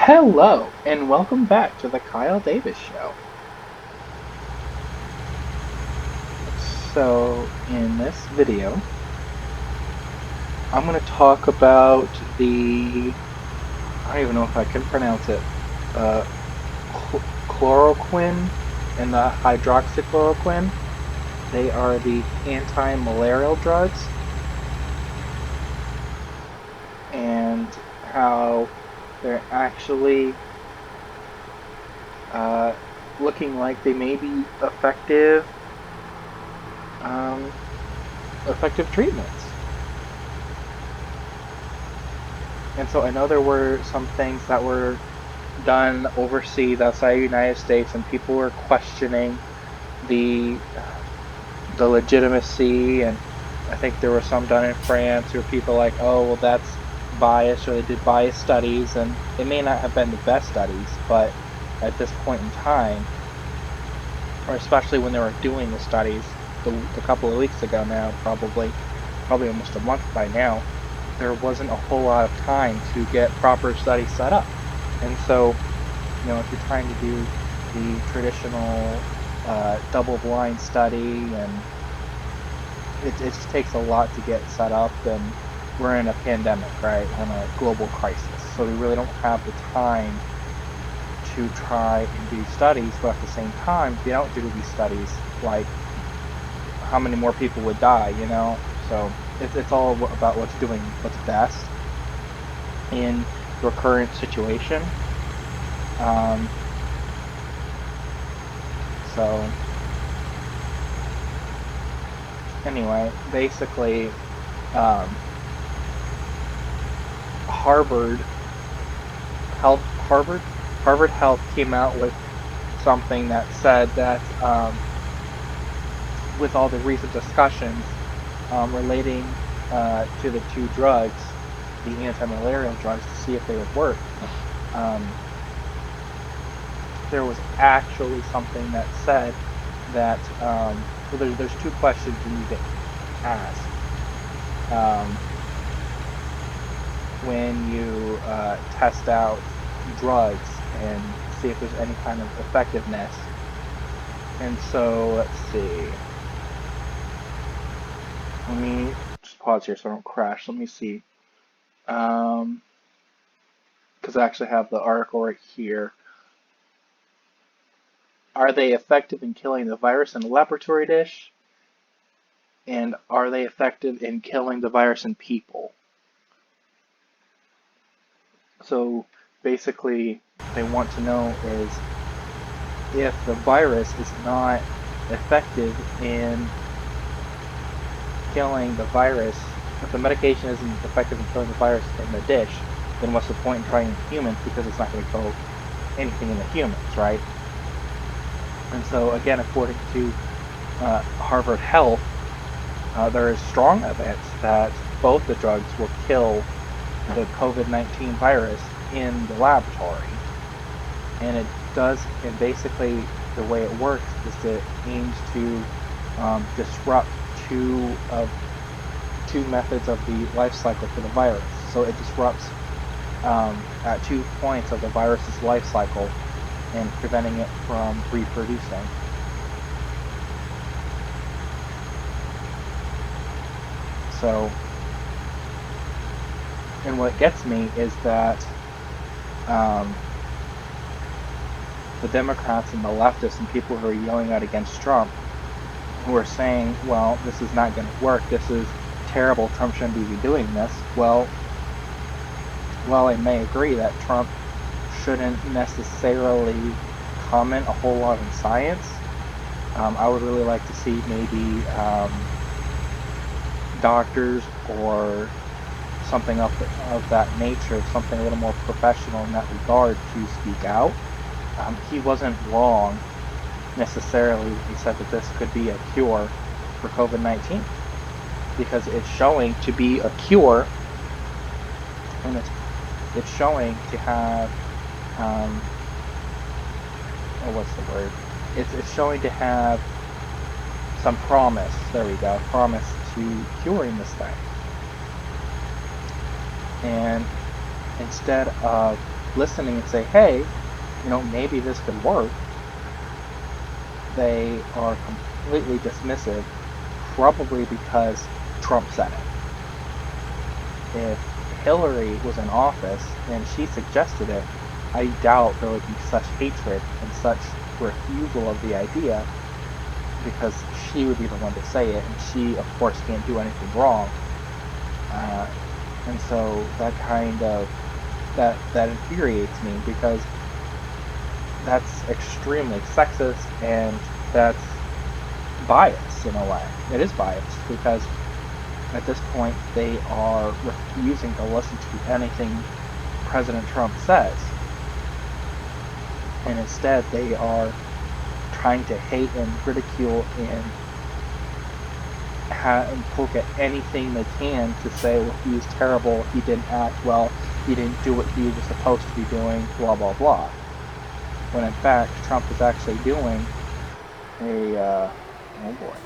Hello, and welcome back to the Kyle Davis Show. So, in this video, I'm going to talk about I don't even know if I can pronounce it, uh, chloroquine and the hydroxychloroquine. They are the anti-malarial drugs, and how they're actually uh, looking like they may be um, effective treatments. And so I know there were some things that were done overseas outside the United States, and people were questioning the the legitimacy. And I think there were some done in France where people like, oh, well, that's biased, or they did biased studies, and it may not have been the best studies, but at this point in time, or especially when they were doing the studies the couple of weeks ago now, probably almost a month by now, there wasn't a whole lot of time to get proper studies set up. And so, if you're trying to do the traditional double-blind study, and it just takes a lot to get set up, and we're in a pandemic, right? We're in a global crisis, so we really don't have the time to try and do studies. But at the same time, if you don't do these studies, like, how many more people would die? So it's all about what's best in your current situation. Um, so anyway, basically, um, Harvard Harvard Harvard Health came out with something that said that, with all the recent discussions relating to the two drugs, the anti-malarial drugs, to see if they would work, um, there was actually something that said that, well, there's two questions you need to ask um, when you test out drugs and see if there's any kind of effectiveness. And so let's see. Let me just pause here so I don't crash. Let me see. Um, because I actually have the article right here. Are they effective in killing the virus in a laboratory dish? And are they effective in killing the virus in people? So basically, they want to know is if the virus is not effective in killing the virus, if the medication isn't effective in killing the virus in the dish, then what's the point in trying it in humans, because it's not going to kill anything in the humans, right? And so again, according to Harvard Health, there is strong evidence that both the drugs will kill the COVID-19 virus in the laboratory. And it does, and basically the way it works is that it aims to disrupt two methods of the life cycle for the virus. So it disrupts at 2 points of the virus's life cycle and preventing it from reproducing. So, and what gets me is that um, the Democrats and the leftists and people who are yelling out against Trump, who are saying, well, this is not going to work, this is terrible, Trump shouldn't be doing this. Well, while I may agree that Trump shouldn't necessarily comment a whole lot on science, I would really like to see maybe doctors or something of that nature, something a little more professional in that regard, to speak out. He wasn't wrong necessarily when he said that this could be a cure for COVID-19, because it's showing to be a cure, and it's showing to have, um, oh, what's the word? It's showing to have some promise. There we go, promise to curing this thing. And instead of listening and say, hey, maybe this could work, they are completely dismissive, probably because Trump said it. If Hillary was in office and she suggested it, I doubt there would be such hatred and such refusal of the idea, because she would be the one to say it, and she, of course, can't do anything wrong. Uh, and so that infuriates me, because that's extremely sexist, and that's bias in a way. It is biased, because at this point they are refusing to listen to anything President Trump says, and instead they are trying to hate and ridicule and poke at anything they can to say, well, he's terrible, he didn't act well, he didn't do what he was supposed to be doing, blah blah blah. When in fact Trump is actually doing oh boy,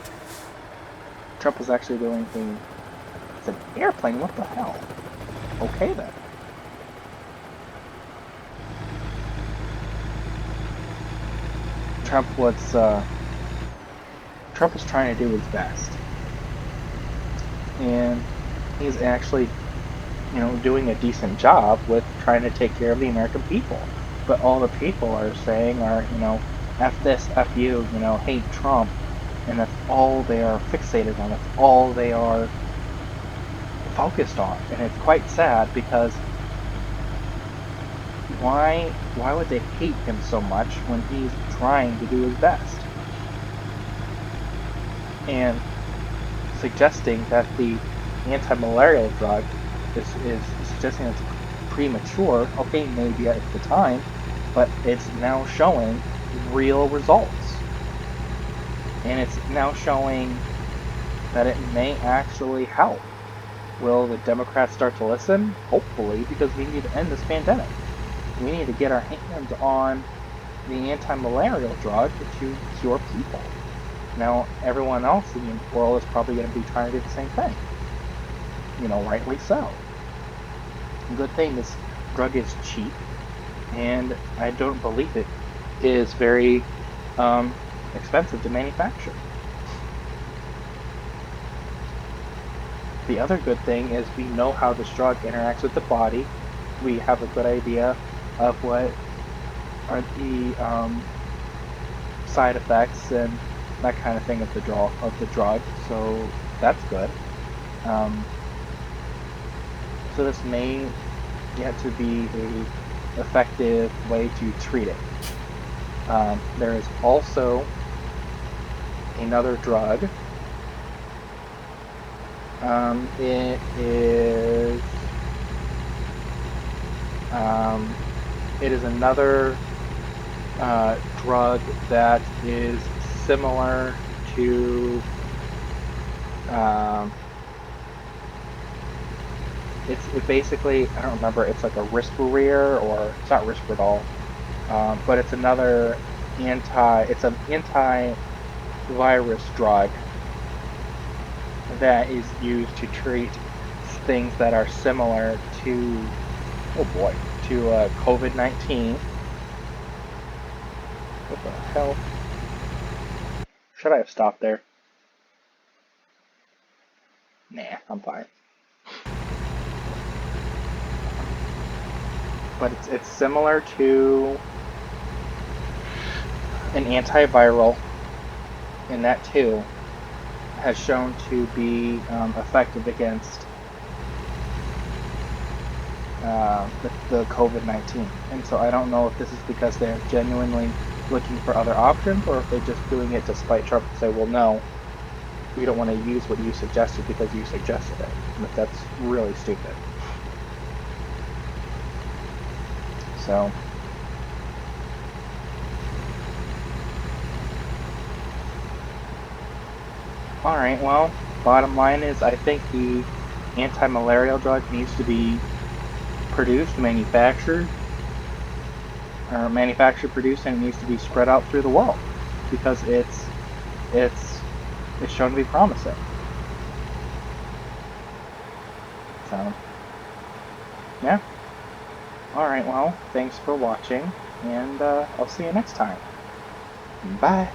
Trump is actually doing it's an airplane. What the hell? Okay then. Trump was Trump is trying to do his best, and he's actually, doing a decent job with trying to take care of the American people. But all the people are saying are, F this, F you, hate Trump, and that's all they are fixated on. That's all they are focused on, and it's quite sad, because why would they hate him so much when he's trying to do his best? And suggesting that the anti-malarial drug is suggesting it's premature, okay, maybe at the time, but it's now showing real results. And it's now showing that it may actually help. Will the Democrats start to listen? Hopefully, because we need to end this pandemic. We need to get our hands on the anti-malarial drug to cure people. Now, everyone else in the world is probably going to be trying to do the same thing. Rightly so. Good thing this drug is cheap, and I don't believe it is very expensive to manufacture. The other good thing is we know how this drug interacts with the body. We have a good idea of what are the side effects and that kind of thing of the drug. So that's good. So this may get to be a effective way to treat it. There is also another drug. It is another drug that is similar to it basically, I don't remember, it's like a Risperdal, or it's not Risperdal, but it's another it's an antivirus drug that is used to treat things that are similar to, oh boy, to COVID-19. What the hell? Should I have stopped there? Nah, I'm fine. But it's similar to an antiviral, and that too has shown to be effective against the COVID-19. And so I don't know if this is because they're genuinely looking for other options, or if they're just doing it to spite Trump and say, well, no, we don't want to use what you suggested because you suggested it. But that's really stupid. So alright, well, bottom line is I think the anti-malarial drug needs to be produced, manufactured, produced, and it needs to be spread out through the world, because it's shown to be promising. So, yeah. Alright, well, thanks for watching, and I'll see you next time. Bye!